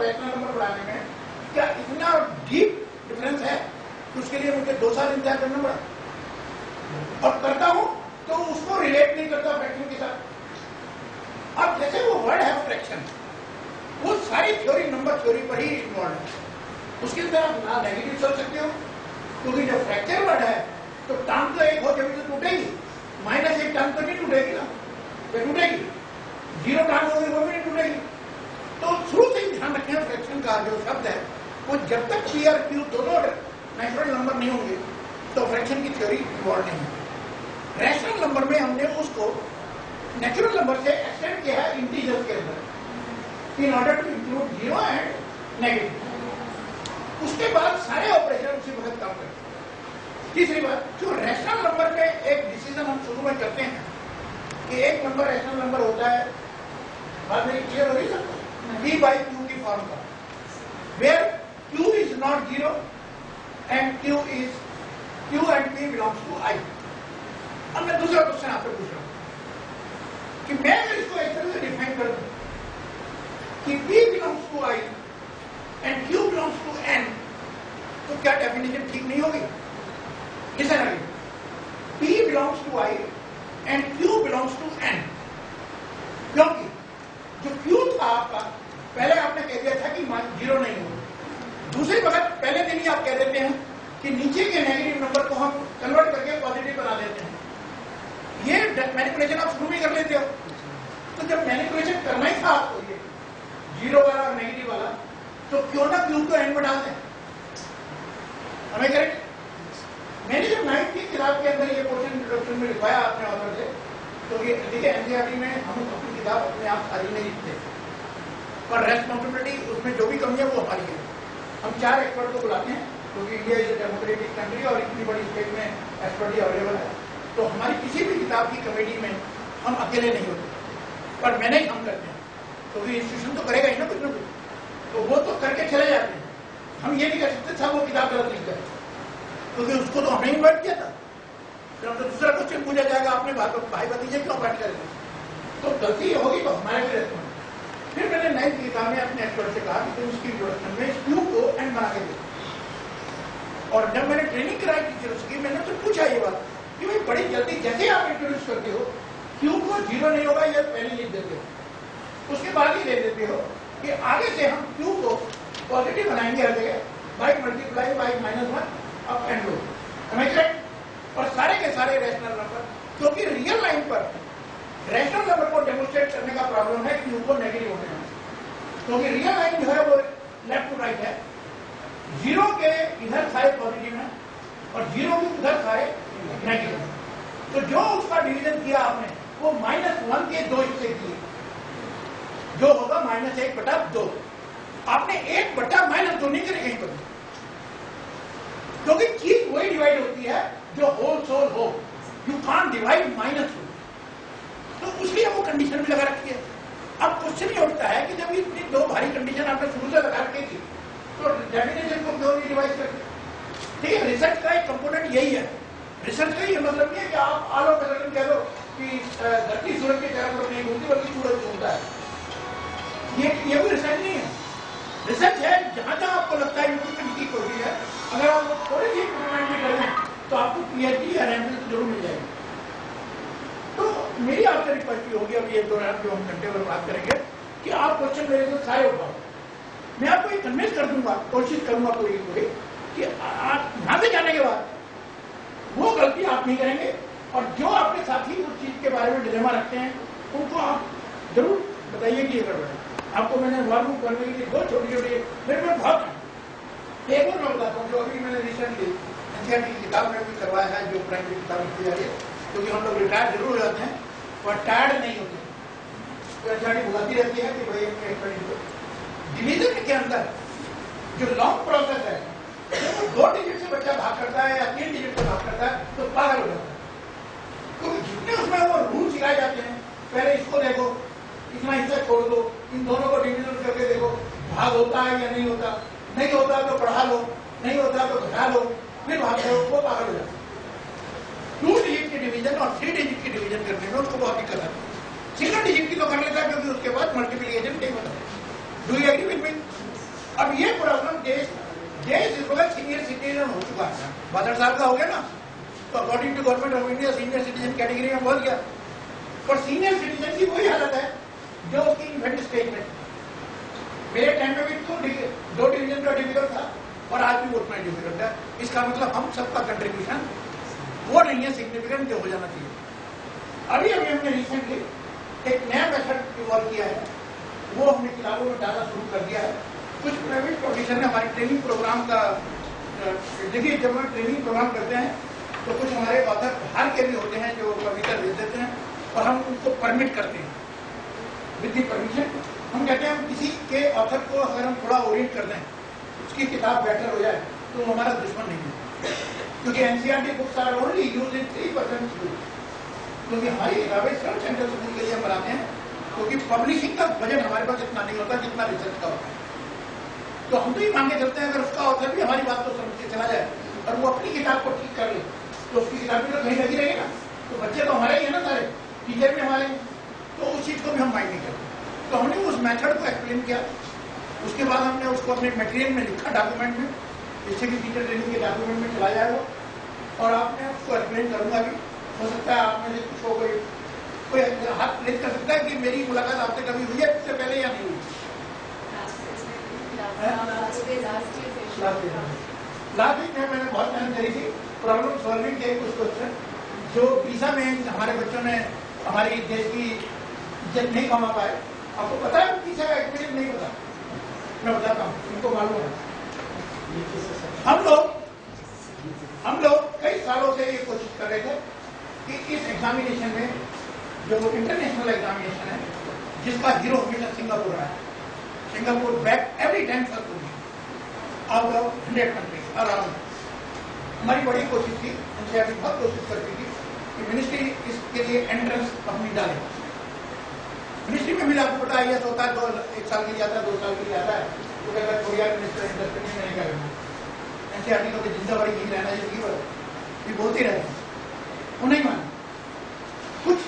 Rational number बढ़ाने में क्या इतना डीप डिफरेंस है कि उसके लिए मुझे 2 साल इंतजार करना पड़ा, और करता हूं तो उसको रिलेट नहीं करता फ्रैक्शन के साथ। अब जैसे वो वर्ड है फ्रैक्शन, वो सारी थ्योरी नंबर थ्योरी पर ही इन्वॉल्व है, उसके अंदर आप ना नेगेटिव सोच सकते हो, क्योंकि जब फ्रैक्चर वर्ड है तो टर्म तो एक हो जब तो टूटेगी, माइनस एक टर्म तो नहीं टूटेगी ना, ये टूटेगी, 0 टर्म होगी वो भी नहीं टूटेगी। तो शुरू से ही ध्यान रखें फ्रैक्शन का जो शब्द है वो जब तक पी और क्यू दोनों नेचुरल नंबर नहीं होंगे तो फ्रैक्शन की थ्योरी इन्वॉल्व नहीं है। रैशनल नंबर में हमने उसको नेचुरल नंबर से एक्सटेंड किया है इंटीजर के अंदर in order to include 0 and negative. उसके बाद सारे ऑपरेशन उसी वक्त काम करते हैं। तीसरी बात, जो रैशनल नंबर में एक डिसीजन हम शुरू में करते हैं कि एक नंबर रैशनल नंबर होता है, बात मेरी क्लियर हो रही है, p by q की फॉर्म का, where q is not 0 and q and p belongs to I। अब मैं दूसरा क्वेश्चन आपसे पूछ रहा हूं कि मैं अगर इसको इस तरह से डिफाइन कर दूं कि p belongs to I and q belongs to n, तो क्या डेफिनेशन ठीक नहीं होगी? किसे लगे p belongs to I and q belongs to n, क्योंकि जो q था आपका पहले आपने कह दिया था कि 0 नहीं होगा। दूसरी वक्त पहले दिन ही आप कह देते हैं कि नीचे के नेगेटिव नंबर को हम कन्वर्ट करके पॉजिटिव बना देते हैं। ये मैनिपुलेशन आप शुरू में कर लेते हो। तो जब मैनिपुलेशन करना ही था आपको ये 0 वाला और नेगेटिव वाला, तो क्यों ना क्यू को एंड में डाल दें, हमें करेक्ट। मैंने जब 9th की किताब के अंदर ये पोर्शन इंट्रोडक्शन में लिखवाया अपने ऑथर से, तो ये देखिए एनसीईआरटी में हम अपनी किताब अपने आप सारी नहीं लिखते, पर रेस्पॉन्सिबिलिटी उसमें जो भी कमी है वो हमारी है। हम 4 एक्सपर्ट को बुलाते हैं क्योंकि India is a democratic country और इतनी बड़ी स्टेट में एक्सपर्ट अवेलेबल है, तो हमारी किसी भी किताब की कमेटी में हम अकेले नहीं होते, पर मैनेज हम करते हैं, क्योंकि इंस्टीट्यूशन तो करेगा ही ना कुछ ना कुछ, तो वो तो करके चले जाते हैं। हम ये नहीं कर सकते था वो किताब गलत लिख कर, क्योंकि उसको तो हमने इन्वाइट किया था। फिर हमसे दूसरा क्वेश्चन पूछा जाएगा आपने भाई भतीजे क्यों बात करेंगे, तो गलती होगी तो हमारे भी रहते हैं। फिर मैंने 9th की किताब में अपने एक्सपर्ट से कहा कि तुम उसकी इंट्रोडक्शन में क्यू को एंड बना के दो, और जब मैंने ट्रेनिंग कराई टीचर्स की मैंने तो पूछा ये बात कि भाई बड़ी जल्दी जैसे आप इंट्रोड्यूस करते हो क्यू को 0 नहीं होगा ये पहले लिख देते हो, उसके बाद ही दे देते हो कि आगे से हम क्यू को पॉजिटिव बनाएंगे हर जगह by multiply by -1 up and low, हमें करेक्ट। और सारे के सारे रैशनल नंबर, क्योंकि रियल लाइन पर रैशनल नंबर को डेमोन्स्ट्रेट करने का प्रॉब्लम है क्यू को नेगेटिव होने में, क्योंकि रियल लाइन जो है वो लेफ्ट टू राइट है, 0 के इधर सारे पॉजिटिव है और 0 के उधर सारे नेगेटिव है। तो जो उसका डिवीजन किया आपने वो -1 के 2 हिस्से किए, जो होगा -1/2। आपने 1/-2 नहीं करे कहीं पर, क्योंकि चीज वही डिवाइड होती है जो होल सोल हो, यू कांट डिवाइड -2, तो उसलिए वो कंडीशन भी लगा रखी है। अब क्वेश्चन ये उठता है कि जब इतनी 2 भारी कंडीशन आपने शुरू से लगा रखी थी तो डेफिनेशन को क्यों नहीं डिवाइड करते? ठीक है, रिसर्च का एक कंपोनेंट यही है। रिसर्च का ये मतलब नहीं है कि आप ऑल ऑफ सडन कह दो कि धरती सूरज के चारों तरफ नहीं घूमती बल्कि सूरज घूमता है, ये भी रिसर्च नहीं है। रिसर्च है जहां जहां आपको लगता है इम्प्रूवमेंट की कोशिश है, अगर आप थोड़ी सी इम्प्रूवमेंट भी कर लें तो आपको पीएचडी या रैंक जरूर मिल जाएगी। तो मेरी आपसे रिक्वेस्ट होगी अभी एक दौरान जो हम घंटे भर बात करेंगे कि आप क्वेश्चन मेरे से सारे उठाओ, मैं आपको ये कन्विंस कर दूंगा, कोशिश करूंगा पूरी कि आप यहां से जाने के बाद वो गलती आप नहीं करेंगे, और जो आपके साथी उस चीज के बारे में डिलेमा रखते हैं उनको आप जरूर बताइए कि ये कर रहे हैं। आपको मैंने वार्म करने के लिए 2 छोटी मेरे में बहुत है। एक और मैं बताता हूँ जो अभी मैंने रिसेंटली एनसीईआरटी की किताब में भी करवाया है, जो प्राइमरी किताब लिखी जा रही है, क्योंकि हम लोग रिटायर्ड जरूर हो जाते हैं पर टायर्ड नहीं होते, तो एनसीईआरटी बुलाती रहती है कि भाई डिवीजन के अंदर जो लॉन्ग प्रोसेस है, जब 2 डिजिट से बच्चा भाग करता है या 3 डिजिट से भाग करता है तो पागल हो जाता है, क्योंकि जितने उसमें वो रूल सिखाए जाते हैं, पहले इसको देखो, इतना हिस्सा छोड़ दो, इन दोनों को डिवीजन करके देखो, भाग होता है या नहीं होता, नहीं होता तो बढ़ा लो, नहीं होता तो घटा लो, फिर भाग लो, वो पागल हो जाता है। 2 डिजिट की डिवीजन और 3 डिजिट की डिवीजन करने में उसको बहुत दिक्कत आती है। सिंगल डिजिट की तो कर लेता है क्योंकि उसके बाद मल्टीप्लिकेशन नहीं होता है। Do you agree with me? अब ये प्रॉब्लम देश इस वक्त सीनियर सिटीजन हो चुका है, 62 साल का हो गया ना, तो according to government of India senior citizen category में पहुंच गया। पर सीनियर सिटीजन की वही हालत है जो उसकी इन्फेंट स्टेज में। मेरे टाइम में भी दो डिवीजन का डिफिकल्ट था और आज भी उतना डिफिकल्ट है। इसका मतलब हम सबका कंट्रीब्यूशन वो नहीं है सिग्निफिकेंट जो हो जाना चाहिए। अभी हमने रिसेंटली एक नया मेथड इवॉल्व किया है, वो हमने किताबों में डालना शुरू कर दिया है। कुछ प्राइवेट प्रोफेसर ने हमारे ट्रेनिंग प्रोग्राम का, देखिए जब हम ट्रेनिंग प्रोग्राम करते हैं तो कुछ हमारे ऑथर बाहर के भी होते हैं जो कविता भेज देते हैं और हम उनको परमिट करते हैं विद द परमिशन। हम कहते हैं हम किसी के ऑथर को अगर हम थोड़ा ओरिएंट कर दें, उसकी किताब बेटर हो जाए तो वो हमारा दुश्मन नहीं है, क्योंकि NCERT books are only use in 3% school, क्योंकि हमारी किताबें सिर्फ सेंट्रल स्कूल के लिए हम बनाते हैं, क्योंकि पब्लिशिंग का बजट हमारे पास इतना नहीं होता जितना रिसर्च का होता है। तो हम तो ये मान के चलते हैं अगर उसका ऑथर भी हमारी बात को समझ के चला जाए और वो अपनी किताब को ठीक कर ले तो उसकी किताब भी तो कहीं लगी रहेगी ना। तो बच्चे तो हमारे ही है ना, सारे टीचर भी हमारे, तो उस चीज को भी हम माइंड नहीं करते। तो हमने उस मेथड को एक्सप्लेन किया, उसके बाद हमने उसको अपने मटेरियल में लिखा डॉक्यूमेंट में, जिससे कि टीचर ट्रेनिंग के डॉक्यूमेंट में चला जाएगा और आपने उसको एक्सप्लेन करूंगा भी। हो सकता है आप में से कुछ हो कोई हाथ प्लेस कर सकता है कि मेरी मुलाकात आपसे कभी हुई है इससे पहले या नहीं हुई? लास्ट वीक में मैंने बहुत मेहनत करी थी प्रॉब्लम सॉल्विंग के कुछ क्वेश्चन जो वीजा में हमारे बच्चों ने हमारी देश की इज्जत नहीं कमा पाए। आपको पता है वीजा का एक्सपीरियंस नहीं पता? मैं बताता हूँ, इनको मालूम है। हम लोग कई सालों से ये कोशिश कर रहे थे कि इस एग्जामिनेशन में जो इंटरनेशनल एग्जामिनेशन है जिसका हीरो हमेशा सिंगापुर रहा है, Singapore back every time out of 100 countries around. हमारी बड़ी कोशिश थी, एनसीईआरटी बहुत कोशिश करती थी कि मिनिस्ट्री इसके लिए एंट्रेंस अपनी डाले। मिनिस्ट्री में भी आपको पता है होता है, 1 साल के लिए आता है, 2 साल के लिए आता है, तो अगर कोई यार मिनिस्टर इंटरेस्ट नहीं करेगा एनसीईआरटी को जिंदा बड़ी नहीं रहना चाहिए, ये बोलते रहे, वो नहीं माने। कुछ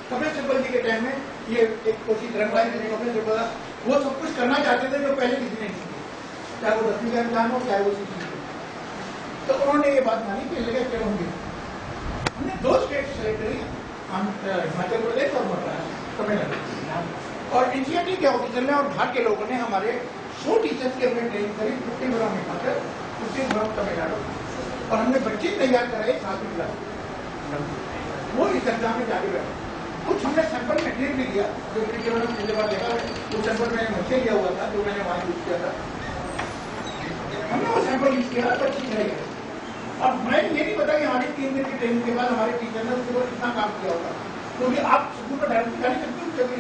कपिल सिब्बल जी के टाइम में ये एक कोशिश रंगलाई जी ने कपिल सिब्बल वो सब कुछ करना चाहते थे जो पहले किसी ने नहीं, चाहे वो 10वीं का इम्तिहान हो चाहे वो सीटी। तो उन्होंने ये बात मानी कि लगे चलो होंगे। हमने 2 स्टेट सेलेक्ट करी, हिमाचल प्रदेश और तमिलनाडु। और एनसीईआरटी के ऑफिसर ने और बाहर के लोगों ने हमारे 100 टीचर्स की हमने ट्रेनिंग करी, 50 ग्राम हिमाचल, 50 ग्राम तमिलनाडु, और हमने बच्चे तैयार कराए 7वीं क्लास। वो इस एग्जाम में जाके बैठे। कुछ हमने सैंपल मटेरियल भी दिया जो टीचरों ने पिछले बार देखा, वो सैंपल मैंने मुझसे लिया हुआ था जो मैंने वहां यूज किया था। हमने वो सैंपल यूज किया तो ठीक रहेगा। अब मैं ये नहीं पता कि हमारी 3 दिन की ट्रेनिंग के बाद हमारे टीचर ने उसके ऊपर कितना काम किया होगा, क्योंकि आप स्कूल में डायरेक्ट नहीं सकते।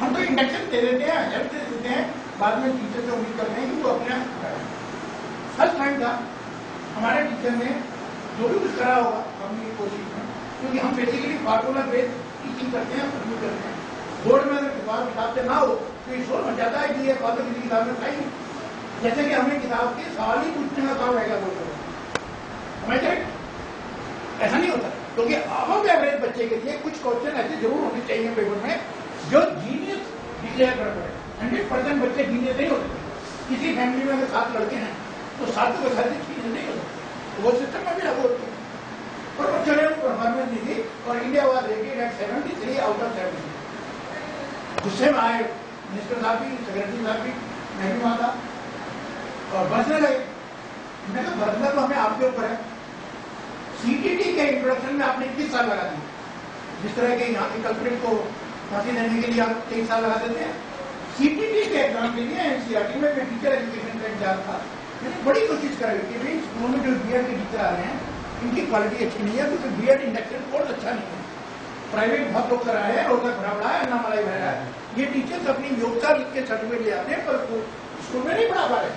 हम तो इंडक्शन दे देते हैं, हेल्प दे देते हैं, बाद में टीचर से उम्मीद करते हैं कि वो अपने फर्स्ट टाइम था हमारे टीचर ने जो भी कुछ करा होगा हमने कोशिश में, क्योंकि हम बेसिकली फार्मूला बेस्ड टीचिंग करते हैं, प्रिव्यू करते हैं। बोर्ड में अगर किताब से ना हो तो ये शोर बन जाता है कि ये बात तो किसी किताब में था ही, जैसे कि हमें किताब के सवाल ही पूछने का काम रहेगा बोर्ड में। ऐसा नहीं होता, क्योंकि अब एवरेज बच्चे के लिए कुछ क्वेश्चन ऐसे जरूर होने चाहिए पेपर में जो जीनियस डिक्लेयर कर पड़े। 100% बच्चे जीनियस नहीं होते। किसी फैमिली में अगर 7 लड़के हैं तो 7 को सारी जीनियस नहीं होते। वो सिस्टम में भी लागू होती है, पर बच्चों ने परफॉर्मेंस दी थी और India was rated eight 73 out of 70। गुस्से में आए मिनिस्टर साहब भी, सेक्रेटरी साहब भी, मैं भी वहां था और बचने लगे। मैंने कहा बचना तो हमें आपके ऊपर है। सीटीटी के इंट्रोडक्शन में आपने 21 साल लगा दिए, जिस तरह के यहाँ के कल्प्रिट को फांसी देने के लिए आप 23 साल लगा देते हैं। सीटीटी के एग्जाम के लिए एनसीईआरटी में मैं टीचर एजुकेशन का इंचार्ज था, मैंने बड़ी कोशिश कराई कि भाई स्कूलों में जो बीएड के टीचर आ रहे हैं इनकी क्वालिटी अच्छी नहीं है, क्योंकि बीएड इंडक्शन कोर्स अच्छा नहीं है। प्राइवेट बहुत लोग करा है, रोजा भरा बड़ा है, अन्ना मलाई भरा है। ये टीचर्स अपनी योग्यता लिख के सर्टिफिकेट ले आते हैं पर स्कूल में नहीं पढ़ा पा रहे।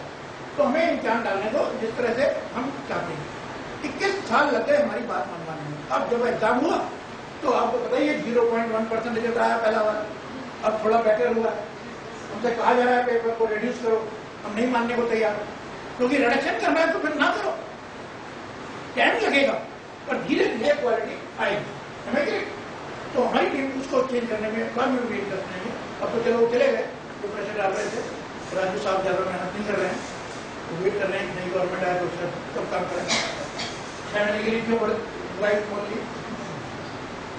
तो हमें इम्तिहान डालने दो जिस तरह से हम चाहते हैं। 21 साल लगे हमारी बात मनवाने में। अब जब एग्जाम हुआ तो आपको पता ही है 0.1% रिजल्ट आया पहला बार। अब थोड़ा बेटर हुआ, हमसे कहा जा रहा है पेपर को रिड्यूस करो, हम नहीं मानने को तैयार, क्योंकि रिडक्शन करना है तो फिर ना करो, टाइम लगेगा पर धीरे धीरे क्वालिटी आएगी। हमें तो हमारी टीम उसको चेंज करने में बाद में भी इंटरेस्ट नहीं है। अब तो चलो चले गए, जो प्रेशर डाल रहे थे राजू साहब ज़्यादा मेहनत नहीं कर रहे हैं, तो वेट कर रहे हैं कि नई गवर्नमेंट आए तो उसका कब काम करें। 6 महीने के लिए क्यों राइट बोल ली।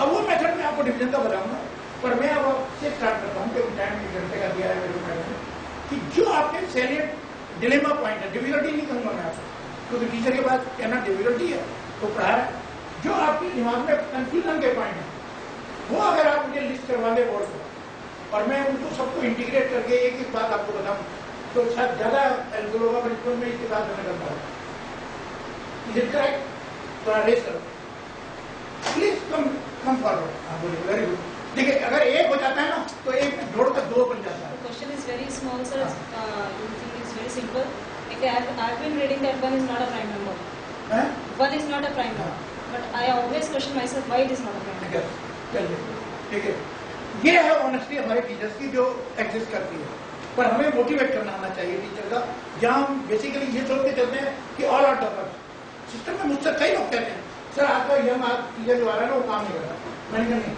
अब वो मेथड मैं आपको डिवीजन का बताऊंगा, पर मैं अब आपसे स्टार्ट करता हूँ कि टाइम 1 घंटे का दिया है मेरे मैडम ने, कि जो आपके सैलिएंट डिलेमा पॉइंट है, डिफिकल्टी नहीं कहूँगा मैं आपको, क्योंकि टीचर के पास कहना डिफिकल्टी है तो पढ़ा है, जो आपके दिमाग में कंफ्यूजन के पॉइंट है वो अगर आप मुझे लिस्ट करवा दें बोर्ड को और मैं उनको सबको इंटीग्रेट करके एक एक बात आपको बताऊं तो शायद ज्यादा हेल्पफुल होगा। बचपन में इसके साथ मैं करता हूँ इज इट करेक्ट? थोड़ा रेस करो प्लीज, कम फॉरवर्ड। हाँ बोलिए, वेरी गुड। देखिए अगर एक हो जाता है ना तो एक में जोड़ कर 2 बन जाता है। Question is very small sir, you think it's very simple. Like I have been reading that 1 is not a prime number. 1 is not a prime number. But I always question myself why it is not a prime number. चलिए ठीक है, ये है honesty हमारे teachers की जो exist करती है, पर हमें मोटिवेट करना आना चाहिए टीचर का, जहाँ हम बेसिकली ये सोच के चलते हैं कि ऑल आर टॉपर्स। सिस्टम में मुझसे कई लोग कहते हैं सर आपका यंग टीचर जो आ रहा है ना वो काम नहीं कर रहा। मैंने कहा नहीं,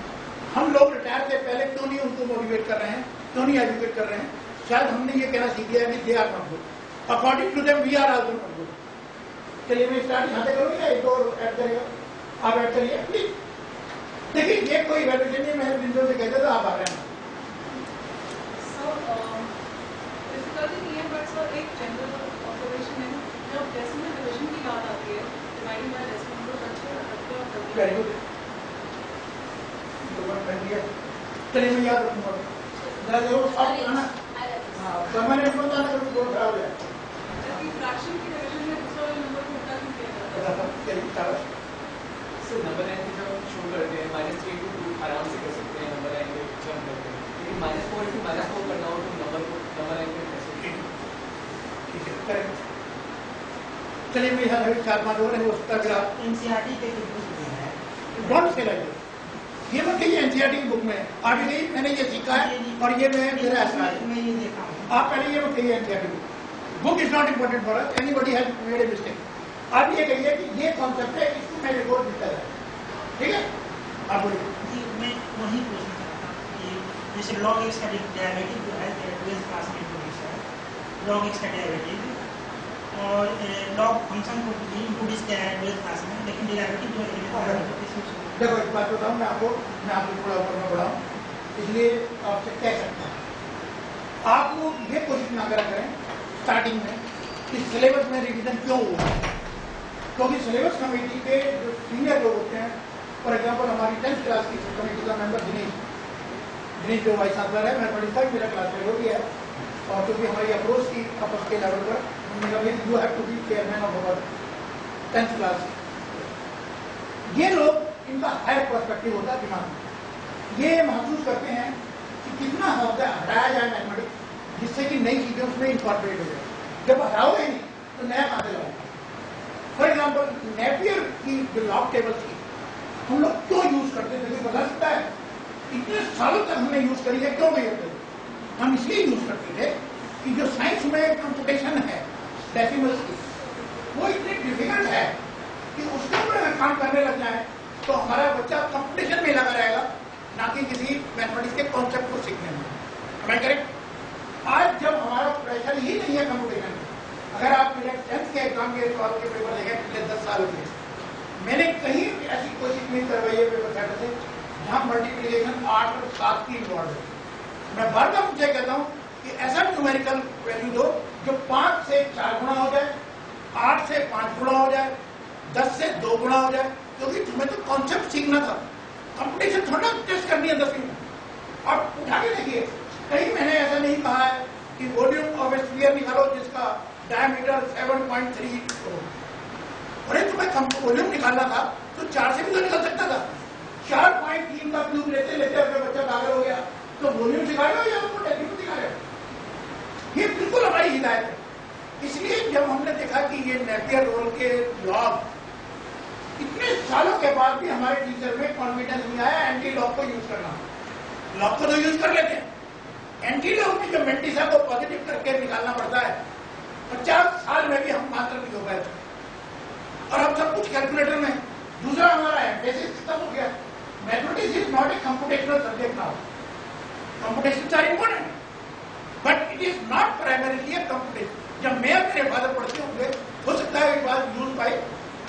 हम लोग रिटायर से पहले क्यों नहीं उनको मोटिवेट कर रहे हैं, क्यों नहीं एजुकेट कर रहे हैं? शायद हमने ये कहना सीख लिया है कि they are not good, according to them we are also not good. चलिए मैं स्टार्ट यहाँ से करूँगी या एक दो ऐड करेगा? आप ऐड करिए प्लीज। देखिए ये कोई वैल्यूशन नहीं, मैं बिंदु से कहते तो आप आ रहे हैं। डिफिकल्टी नहीं है, बट सर एक जनरल ऑब्जर्वेशन है, जब डेसिमल डिवीजन की बात आती है डिवाइडिंग बाय डेसिमल तो अच्छे वेरी गुड, चलिए मैं याद रखूंगा जरा जरूर आप आना। हाँ परमानेंट मत आना, कभी बहुत खराब हो जाए। जबकि फ्रैक्शन की डिवीजन में दूसरा नंबर को उल्टा क्यों किया जाता है? सर नंबर लाइन पे जब हम शो करते हैं -3 to 2 आराम से कर सकते हैं, नंबर लाइन पे जंप करते हैं, लेकिन -4 to -4 करना हो तो नंबर लाइन पे कैसे? ठीक है करेक्ट। चलिए मैं यहाँ 4-5 और है उसका ग्राफ एनसीईआरटी के बुक में है, डोंट से लाइक ये मत कहिए एनसीईआरटी की बुक में आगे नहीं मैंने ये सीखा है और ये मेरा ऐसा है। मैं ये देखा हूँ। आप पहले ये मत कहिए NCERT book is not important for us, anybody has made a mistake. आप ये कहिए कि ये कॉन्सेप्ट है, इसको मैं रिपोर्ट दिखता है, ठीक है? आप बोलिए। जी मैं वही पूछना चाहता हूँ कि जैसे log x का डेरिवेटिव जो है 12th क्लास में इंट्रोड्यूस है, log x का डेरिवेटिव और log फंक्शन को भी इंट्रोड्यूस किया है 12th क्लास में, लेकिन डेरिवेटिव जो है देखो एक बात बताऊँ मैं आपको थोड़ा ऊपर में बढ़ाऊँ, इसलिए आपसे कह सकता हूँ आप लोग ये कोशिश ना करा करें स्टार्टिंग में कि सिलेबस में रिवीजन क्यों हुआ, क्योंकि सिलेबस कमेटी के जो सीनियर लोग होते हैं, फॉर एग्जांपल हमारी 10th क्लास की कमेटी का मेंबर दिनेश जो वाइस चांसलर है, मैथमेटिक्स मेरा क्लास फेलो भी है, और क्योंकि हमारी अप्रोच की आपस के लेवल पर हमने कहा you have to be chairman of our 10th class. ये लोग इनका हायर पर्सपेक्टिव होता है दिमाग में, ये महसूस करते हैं कि कितना हटाया जाए मैथमेटिक्स जिससे कि नई चीजें उसमें इंकॉर्पोरेट हो जाए। जब हटाओगे नहीं तो नया कहाँ से लगाओगे? फॉर एग्जाम्पल नेपियर की जो लॉग टेबल थी हम लोग क्यों यूज करते थे, बता सकता है? इतने सालों तक हमने यूज करी है, क्यों नहीं करते? हम इसलिए यूज करते थे कि जो साइंस में कंप्यूटेशन है डेसिमल्स की, वो इतनी डिफिकल्ट है कि उसके ऊपर अगर काम करने लग जाए तो हमारा बच्चा कंपटीशन में लगा रहेगा, ना कि किसी मैथमेटिक्स के कॉन्सेप्ट को सीखने में। हमें करेक्ट? आज जब हमारा प्रेशर ही नहीं है कंपटीशन में, अगर आप मेरे 10th के एग्जाम के सवाल के पेपर देखें पिछले 10 साल के, मैंने कहीं ऐसी कोशिश नहीं करवाई है पेपर सेटर से जहाँ मल्टीप्लीकेशन 8 और 7 की इन्वॉल्व है। मैं बार बार मुझे कहता हूँ कि ऐसा न्यूमेरिकल वैल्यू दो जो 5 से 4 गुना हो जाए, 8 से 5 गुना हो जाए, 10 से 2 गुना हो जाए, क्योंकि तुम्हें तो कॉन्सेप्ट सीखना था, कंपटीशन थोड़ा टेस्ट करनी है 10वीं में। आप उठा के देखिए, कहीं मैंने ऐसा नहीं कहा है कि वॉल्यूम ऑफ ए स्फीयर निकालो जिसका डायमीटर 7.3 हो। अरे तुम्हें वॉल्यूम निकालना था तो 4 से भी तो निकल सकता था। 4.3 का क्यूब लेते लेते अपने बच्चा पागल हो गया, तो वॉल्यूम सिखाएगा या उसको टेक्निक सिखाएगा? ये बिल्कुल हमारी हिदायत है। इसलिए जब हमने देखा कि ये नेपियर रोल के लॉग इतने सालों के बाद भी हमारे टीचर में कॉन्फिडेंस नहीं आया एंटी लॉग को यूज करना। लॉग को तो यूज कर लेते हैं, एंटी लॉग में जो मेंटिसा को पॉजिटिव करके निकालना पड़ता है, 50 साल में भी हम मास्टर नहीं हो पाए थे, और अब सब कुछ कैलकुलेटर में। दूसरा हमारा एम्फेसिस खत्म हो गया। Mathematics is not a computational subject now. Computations are important, but it is not primarily a competition. जब मैं मेरे फादर पढ़ते होंगे, हो सकता है एक बार यूज बाय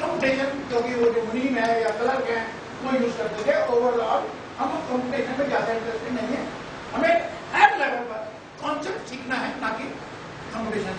कंपटीशन, क्योंकि वो जो मुनीम है या क्लर्क है वो यूज करते थे। ओवरऑल हम कंपटीशन में ज्यादा इंटरेस्टेड नहीं है, हमें हाई लेवल पर कॉन्सेप्ट सीखना है, ना कि